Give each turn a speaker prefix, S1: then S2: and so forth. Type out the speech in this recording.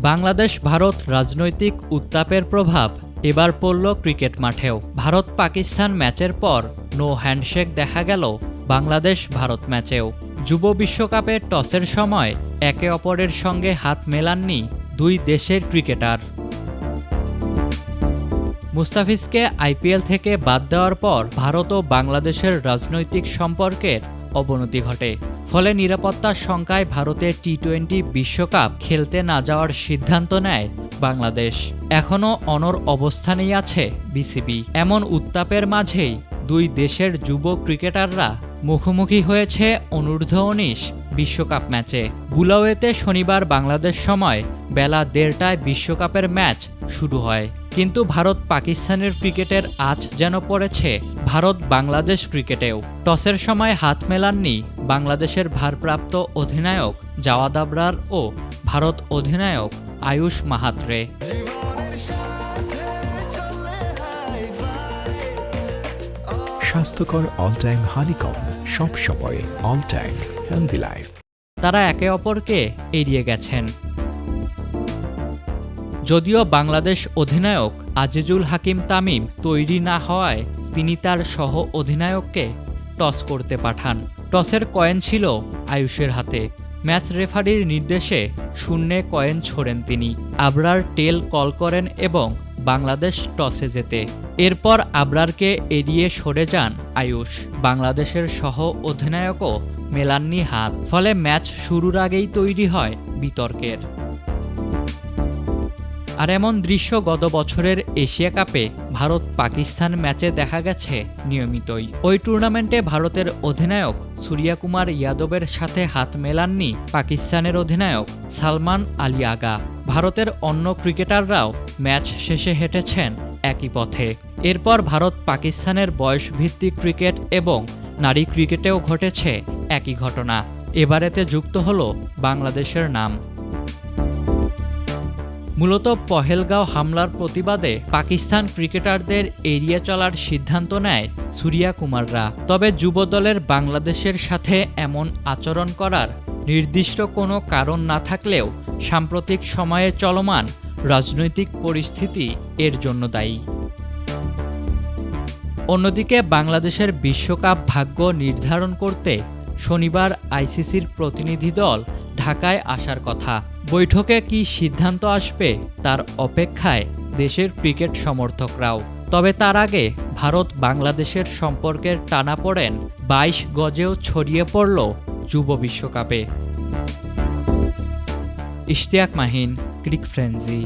S1: বাংলাদেশ ভারত রাজনৈতিক উত্তাপের প্রভাব এবার পড়ল ক্রিকেট মাঠেও। ভারত পাকিস্তান ম্যাচের পর নো হ্যান্ডশেক দেখা গেল বাংলাদেশ ভারত ম্যাচেও। যুব বিশ্বকাপে টসের সময় একে অপরের সঙ্গে হাত মেলাননি দুই দেশের ক্রিকেটার। মুস্তাফিজকে আইপিএল থেকে বাদ দেওয়ার পর ভারত ও বাংলাদেশের রাজনৈতিক সম্পর্কের অবনতি ঘটে। ফলে নিরাপত্তার শঙ্কায় ভারতের টি-20 বিশ্বকাপ খেলতে না যাওয়ার সিদ্ধান্ত নেয় বাংলাদেশ। এখনও অনড় অবস্থানেই আছে বিসিবি। এমন উত্তাপের মাঝেই দুই দেশের যুব ক্রিকেটাররা মুখোমুখি হয়েছে অনূর্ধ্ব-19 বিশ্বকাপ ম্যাচে। বুলাওয়েতে শনিবার বাংলাদেশ সময় বেলা 1:30টায় বিশ্বকাপের ম্যাচ শুরু হয়। কিন্তু ভারত পাকিস্তানের ক্রিকেটের আঁচ যেন পড়েছে ভারত বাংলাদেশ ক্রিকেটেও। টসের সময় হাত মেলাননি বাংলাদেশের ভারপ্রাপ্ত অধিনায়ক জাওয়াদ আবরার ও ভারত অধিনায়ক আয়ুষ মাহাত্রে।
S2: স্বাস্থ্যকর অল টাইম হানিকম, সব সময় অল টাইম হেলদি লাইফ।
S1: তারা একে অপরকে এড়িয়ে গেছেন। যদিও বাংলাদেশ অধিনায়ক আজিজুল হাকিম তামিম তৈরি না হওয়ায় তিনি তার সহ অধিনায়ককে টস করতে পাঠান। টসের কয়েন ছিল আয়ুষের হাতে। ম্যাচ রেফারির নির্দেশে শূন্যে কয়েন ছোড়েন তিনি। আবরার টেল কল করেন এবং বাংলাদেশ টসে জেতে। এরপর আবরারকে এড়িয়ে সরে যান আয়ুষ। বাংলাদেশের সহ অধিনায়কও মেলাননি হাত। ফলে ম্যাচ শুরুর আগেই তৈরি হয় বিতর্কের। আর এমন দৃশ্য গত বছরের এশিয়া কাপে ভারত পাকিস্তান ম্যাচে দেখা গেছে নিয়মিতই। ওই টুর্নামেন্টে ভারতের অধিনায়ক সূর্যা কুমার যাদবের সাথে হাত মেলাননি পাকিস্তানের অধিনায়ক সালমান আলী আগা। ভারতের অন্য ক্রিকেটাররাও ম্যাচ শেষে হেঁটেছেন একই পথে। এরপর ভারত পাকিস্তানের বয়সভিত্তিক ক্রিকেট এবং নারী ক্রিকেটেও ঘটেছে একই ঘটনা। এবারেতে যুক্ত হল বাংলাদেশের নাম। মূলত পহেলগাঁও হামলার প্রতিবাদে পাকিস্তান ক্রিকেটারদের এড়িয়ে চলার সিদ্ধান্ত নেয় সূর্যা কুমাররা। তবে যুব দলের বাংলাদেশের সাথে এমন আচরণ করার নির্দিষ্ট কোনো কারণ না থাকলেও সাম্প্রতিক সময়ে চলমান রাজনৈতিক পরিস্থিতি এর জন্য দায়ী। অন্যদিকে বাংলাদেশের বিশ্বকাপ ভাগ্য নির্ধারণ করতে শনিবার আইসিসির প্রতিনিধি দল ঢাকায় আসার কথা। বৈঠকে কী সিদ্ধান্ত আসবে তার অপেক্ষায় দেশের ক্রিকেট সমর্থকরাও। তবে তার আগে ভারত বাংলাদেশের সম্পর্কের টানাপোড়েন 22 গজেও ছড়িয়ে পড়ল যুব বিশ্বকাপে। ইশতিয়াক মাহিন, ক্রিক ফ্রেঞ্জি।